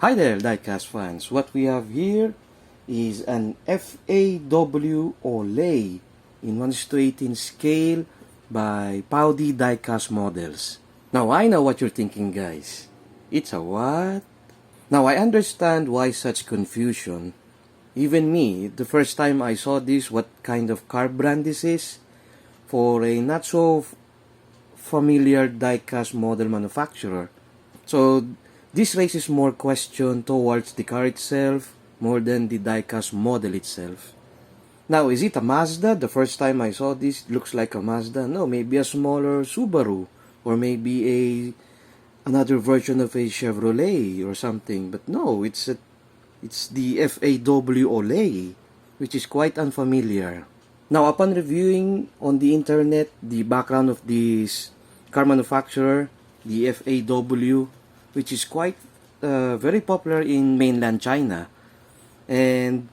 Hi there, Diecast fans. What we have here is an FAW Oley in 1:18 scale by Paudi Diecast models. Now I know what you're thinking, guys. It's a what? Now I understand why such confusion. Even me, the first time I saw this, what kind of car brand this is, for a not so familiar diecast model manufacturer. So this raises more question towards the car itself more than the diecast model itself. Now, is it a Mazda? The first time I saw this, it looks like a Mazda. No, maybe a smaller Subaru, or maybe another version of a Chevrolet or something. But no, it's the FAW Oley, which is quite unfamiliar. Now, upon reviewing on the internet the background of this car manufacturer, the FAW, which is quite very popular in mainland China, and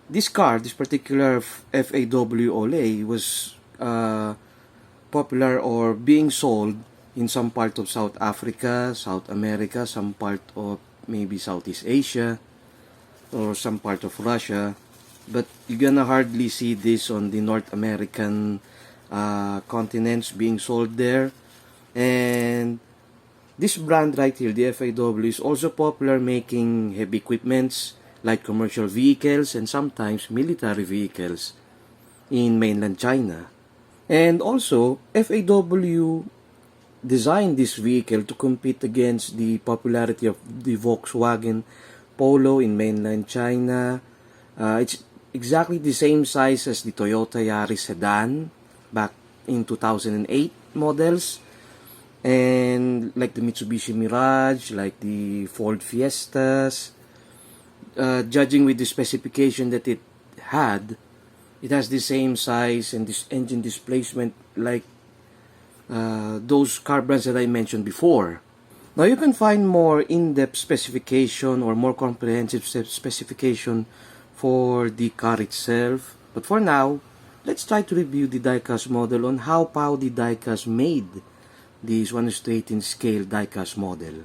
this particular FAW Oley, was popular or being sold in some part of South Africa, South America, some part of maybe Southeast Asia, or some part of Russia, but you're gonna hardly see this on the North American continents being sold there. And this brand right here, the FAW, is also popular making heavy equipments like commercial vehicles and sometimes military vehicles in mainland China. And also, FAW designed this vehicle to compete against the popularity of the Volkswagen Polo in mainland China. It's exactly the same size as the Toyota Yaris sedan back in 2008 models. And like the Mitsubishi Mirage, like the Ford Fiestas, judging with the specification that it had, it has the same size and this engine displacement like those car brands that I mentioned before. Now you can find more in-depth specification or more comprehensive specification for the car itself. But for now, let's try to review the diecast model on how Paudi Diecast made this 1:18 scale diecast model.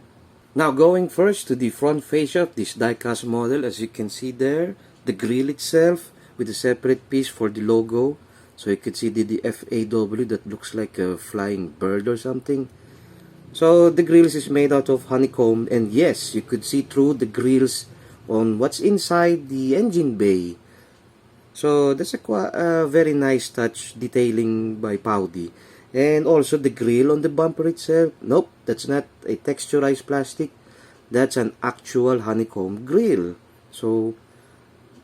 Now going first to the front fascia of this diecast model, as you can see there, the grille itself with a separate piece for the logo. So you can see the FAW that looks like a flying bird or something. So the grills is made out of honeycomb, and yes, you could see through the grills on what's inside the engine bay. So that's a very nice touch detailing by Paudi. And also the grill on the bumper itself, nope, that's not a texturized plastic, that's an actual honeycomb grill. So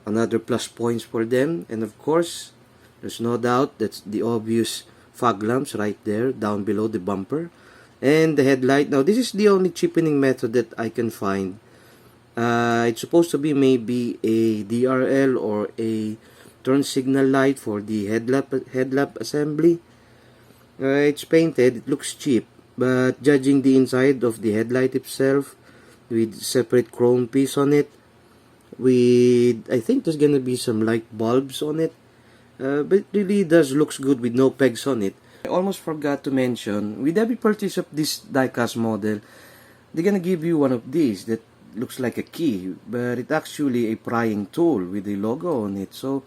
another plus points for them. And of course, there's no doubt that's the obvious fog lamps right there down below the bumper. And the headlight. Now this is the only cheapening method that I can find. It's supposed to be maybe a DRL or a turn signal light for the headlamp assembly. It's painted, it looks cheap, but judging the inside of the headlight itself with separate chrome piece on it, with I think there's gonna be some light bulbs on it, but it really does looks good with no pegs on it. I almost forgot to mention, with every purchase of this diecast model, they're gonna give you one of these that looks like a key, but it's actually a prying tool with a logo on it. So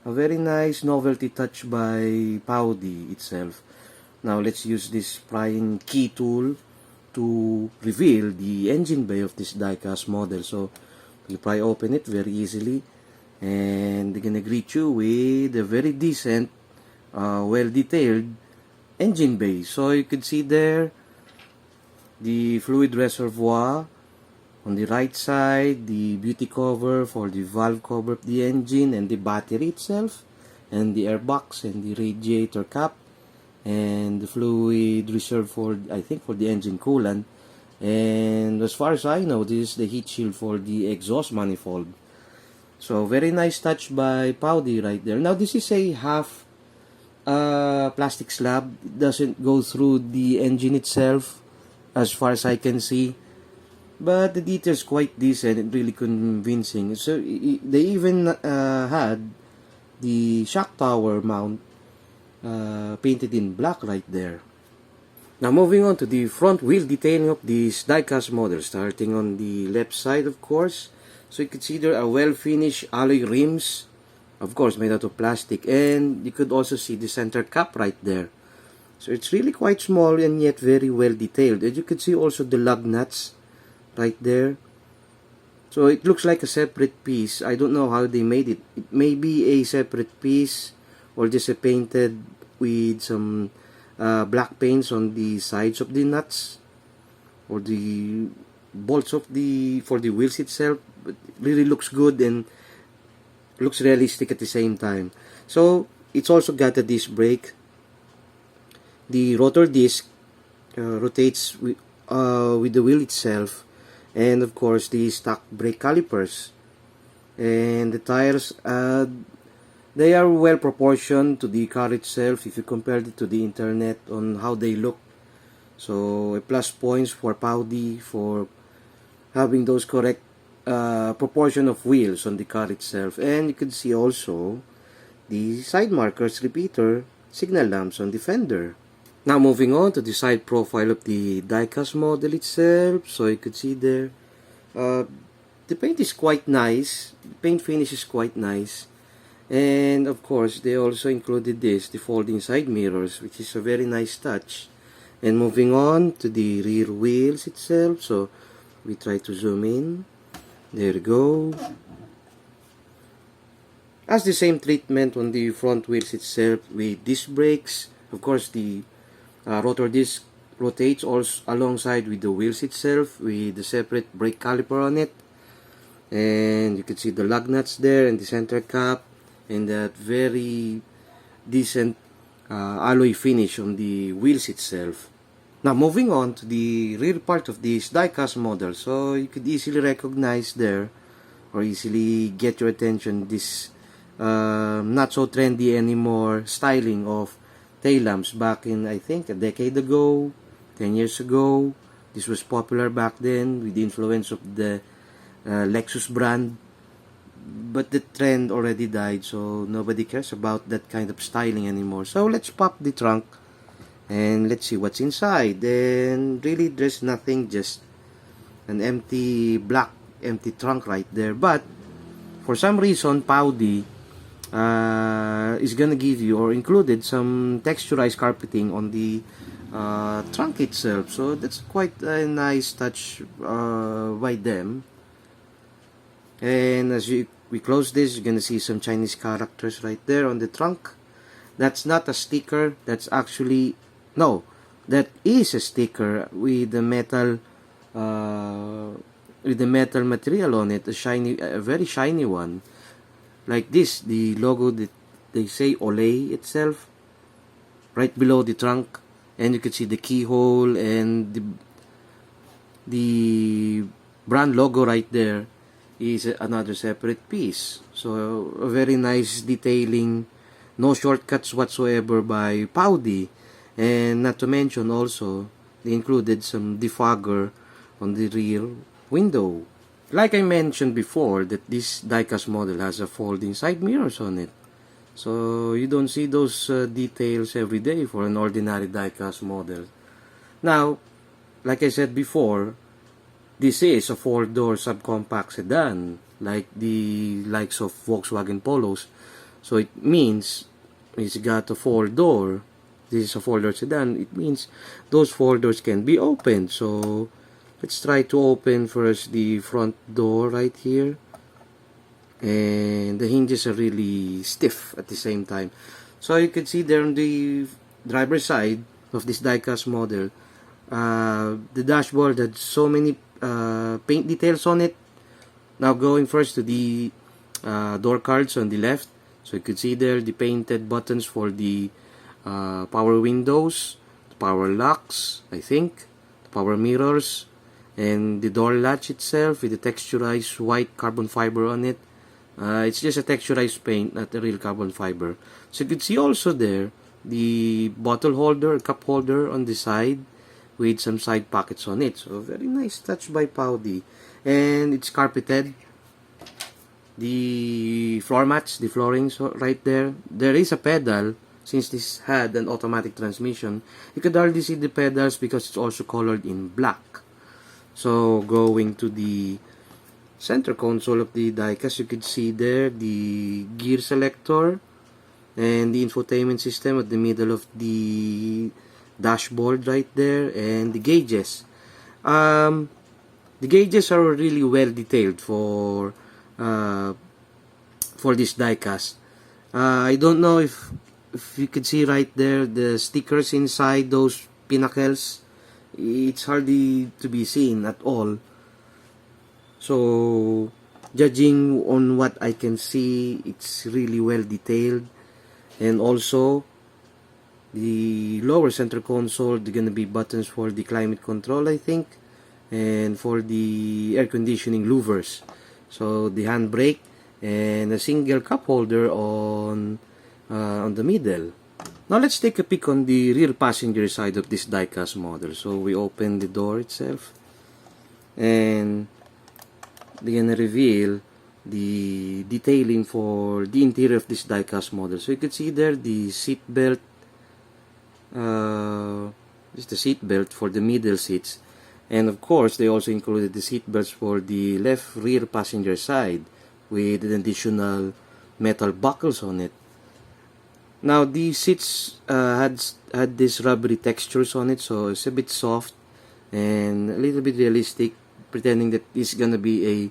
a very nice novelty touch by Paudi itself. Now let's use this prying key tool to reveal the engine bay of this diecast model. So you pry open it very easily, and they're gonna greet you with a very decent, well-detailed engine bay. So you can see there the fluid reservoir on the right side, the beauty cover for the valve cover of the engine and the battery itself, and the airbox and the radiator cap, and the fluid reserve for, I think, for the engine coolant. And as far as I know, this is the heat shield for the exhaust manifold. So very nice touch by Paudi right there. Now this is a half plastic slab. It doesn't go through the engine itself as far as I can see, but the details quite decent and really convincing. So they even had the shock tower mount painted in black right there. Now moving on to the front wheel detailing of this diecast model, starting on the left side, of course. So you can see there are well finished alloy rims, of course made out of plastic, and you could also see the center cap right there. So it's really quite small and yet very well detailed. And you can see also the lug nuts right there. So it looks like a separate piece. I don't know how they made it. It may be a separate piece or just a painted with some black paints on the sides of the nuts or the bolts of for the wheels itself. But it really looks good and looks realistic at the same time. So it's also got a disc brake. The rotor disc rotates with the wheel itself, and of course the stock brake calipers. And the tires, they are well proportioned to the car itself if you compared it to the internet on how they look. So a plus points for Paudi for having those correct proportion of wheels on the car itself. And you can see also the side markers repeater signal lamps on the fender. Now moving on to the side profile of the diecast model itself. So you could see there, the paint is quite nice. The paint finish is quite nice. And of course, they also included the folding side mirrors, which is a very nice touch. And moving on to the rear wheels itself. So we try to zoom in. There we go. As the same treatment on the front wheels itself with disc brakes. Of course, the rotor disc rotates also alongside with the wheels itself with the separate brake caliper on it. And you can see the lug nuts there and the center cap and that very decent alloy finish on the wheels itself. Now moving on to the rear part of this diecast model. So you could easily recognize there or easily get your attention this not so trendy anymore styling of tail lamps back in, I think, a decade ago, 10 years ago. This was popular back then with the influence of the Lexus brand. But the trend already died, so nobody cares about that kind of styling anymore. So let's pop the trunk and let's see what's inside. And really there's nothing, just an empty trunk right there. But for some reason Paudi is gonna give you or included some texturized carpeting on the trunk itself, so that's quite a nice touch by them. And as we close this, you're gonna see some Chinese characters right there on the trunk. That's not a sticker, that's actually, no, that is a sticker with the metal material on it, a very shiny one. Like this, the logo that they say Oley itself, right below the trunk, and you can see the keyhole and the brand logo right there is another separate piece. So a very nice detailing, no shortcuts whatsoever by Paudi, and not to mention also they included some defogger on the rear window. Like I mentioned before, that this diecast model has a folding side mirrors on it. So you don't see those details every day for an ordinary diecast model. Now, like I said before, this is a 4-door subcompact sedan, like the likes of Volkswagen Polos. So it means it's got a 4-door. This is a 4-door sedan. It means those 4 doors can be opened. So let's try to open first the front door right here. And the hinges are really stiff at the same time. So you can see there on the driver's side of this diecast model, the dashboard had so many paint details on it. Now going first to the door cards on the left. So you could see there the painted buttons for the power windows, the power locks, I think, the power mirrors, and the door latch itself with the texturized white carbon fiber on it. It's just a texturized paint, not a real carbon fiber. So you could see also there the bottle holder, cup holder on the side with some side pockets on it. So very nice touch by Paudi. And it's carpeted. The floor mats, the flooring, so right there. There is a pedal since this had an automatic transmission, you could hardly see the pedals because it's also colored in black. So going to the center console of the diecast, you could see there the gear selector and the infotainment system at the middle of the dashboard right there, and the gauges. The gauges are really well detailed for this diecast. I don't know if you could see right there the stickers inside those pinnacles. It's hardly to be seen at all. So judging on what I can see, it's really well detailed. And also the lower center console, there's gonna be buttons for the climate control, I think, and for the air conditioning louvers. So the handbrake and a single cup holder on the middle. Now let's take a peek on the rear passenger side of this diecast model. So we open the door itself, and they're gonna reveal the detailing for the interior of this diecast model. So you can see there the seat belt. This is the seat belt for the middle seats, and of course they also included the seat belts for the left rear passenger side with an additional metal buckles on it. Now the seats had this rubbery textures on it, so it's a bit soft and a little bit realistic, pretending that it's gonna be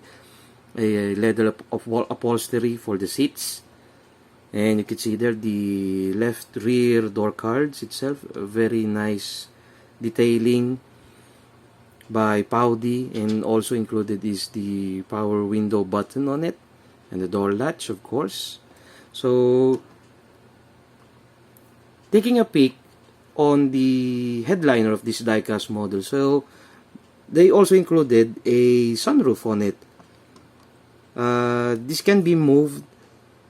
a leather upholstery for the seats. And you can see there the left rear door cards itself, very nice detailing by Paudi, and also included is the power window button on it and the door latch, of course. So taking a peek on the headliner of this diecast model, so they also included a sunroof on it. This can be moved.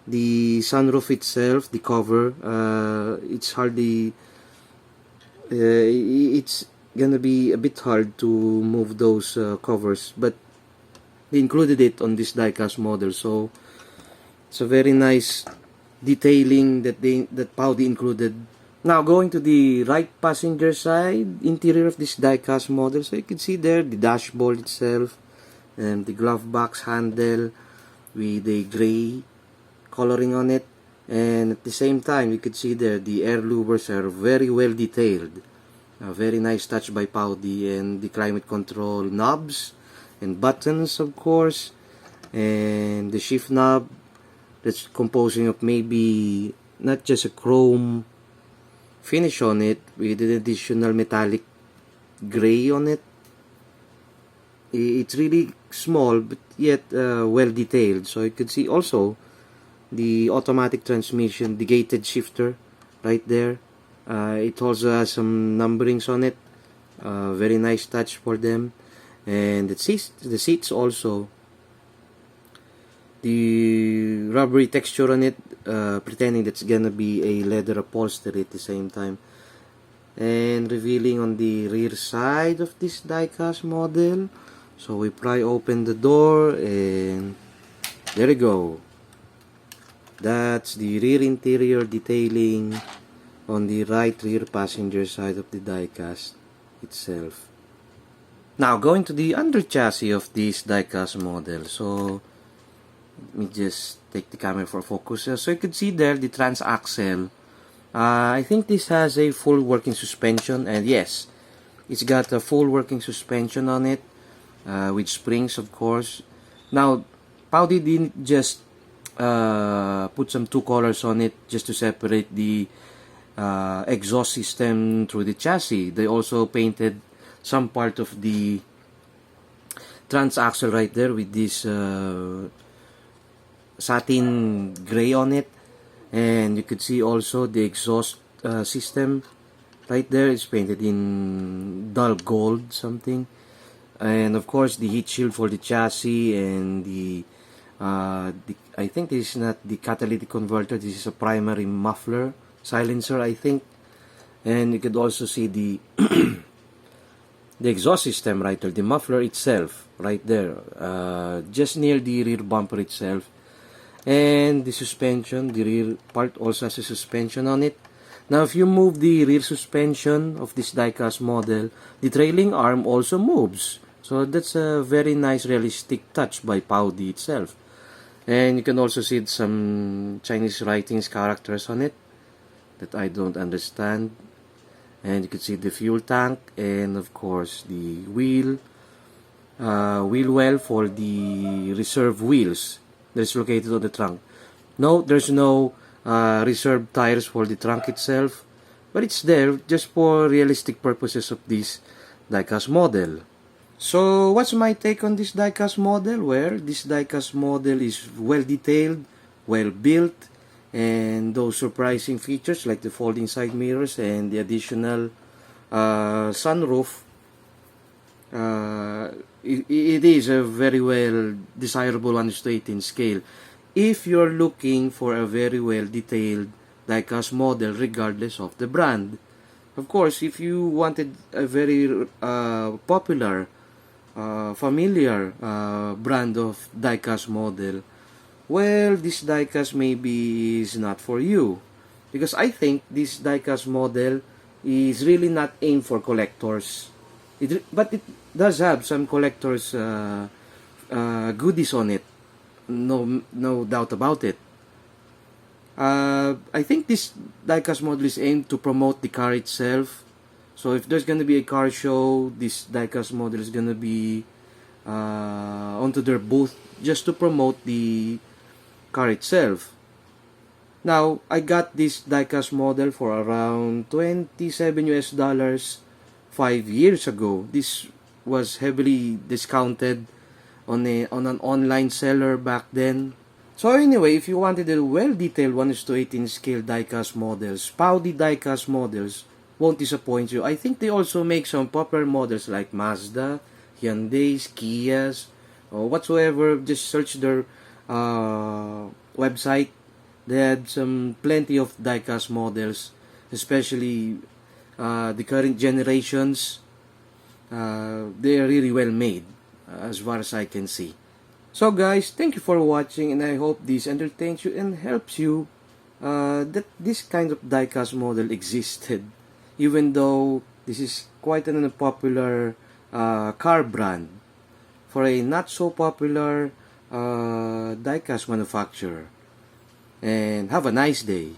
The sunroof itself, the cover, it's hardly, it's gonna be a bit hard to move those covers, but they included it on this diecast model, so it's a very nice detailing that Paudi included. Now going to the right passenger side interior of this diecast model, so you can see there the dashboard itself and the glove box handle with a gray coloring on it, and at the same time you could see there the air louvers are very well detailed. A very nice touch by Paudi, and the climate control knobs and buttons, of course, and the shift knob that's composing of maybe not just a chrome finish on it with an additional metallic gray on it. It's really small but yet well detailed. So you could see also the automatic transmission, the gated shifter right there. It also has some numberings on it. Very nice touch for them. And the seats also, the rubbery texture on it, pretending that's gonna be a leather upholstery at the same time. And revealing on the rear side of this diecast model. So we pry open the door, and there we go. That's the rear interior detailing on the right rear passenger side of the diecast itself. Now going to the under chassis of this diecast model. So let me just take the camera for focus. So you can see there the transaxle. I think this has a full working suspension, and yes, it's got a full working suspension on it with springs, of course. Now Paudi didn't just put some two colors on it just to separate the exhaust system through the chassis. They also painted some part of the transaxle right there with this satin gray on it, and you could see also the exhaust system right there is painted in dull gold something, and of course the heat shield for the chassis, and the I think this is not the catalytic converter, this is a primary muffler silencer, I think. And you could also see the the exhaust system right there, the muffler itself right there, just near the rear bumper itself. And the suspension, the rear part also has a suspension on it. Now, if you move the rear suspension of this diecast model, the trailing arm also moves. So that's a very nice realistic touch by Paudi itself. And you can also see some Chinese writings characters on it that I don't understand. And you can see the fuel tank and of course the wheel well for the reserve wheels that is located on the trunk. No, there's no reserve tires for the trunk itself, but it's there just for realistic purposes of this diecast model. So what's my take on this diecast model? Well, this diecast model is well detailed, well built, and those surprising features like the folding side mirrors and the additional sunroof, it is a very well desirable 1:18 scale if you're looking for a very well detailed diecast model regardless of the brand. Of course, if you wanted a very popular familiar brand of diecast model, well, this diecast maybe is not for you, because I think this diecast model is really not aimed for collectors. But it does have some collectors goodies on it, no doubt about it. I think this diecast model is aimed to promote the car itself. So if there's gonna be a car show, this diecast model is gonna be onto their booth just to promote the car itself. Now, I got this diecast model for around $27 5 years ago. This was heavily discounted on an online seller back then. So anyway, if you wanted a well-detailed 1:18 scale diecast models, Paudi diecast models won't disappoint you. I think they also make some popular models like Mazda, Hyundai's, Kias, or whatsoever. Just search their website. They had some plenty of diecast models, especially the current generations. They are really well made, as far as I can see. So guys, thank you for watching, and I hope this entertains you and helps you that this kind of diecast model existed, even though this is quite an unpopular car brand for a not so popular diecast manufacturer. And have a nice day.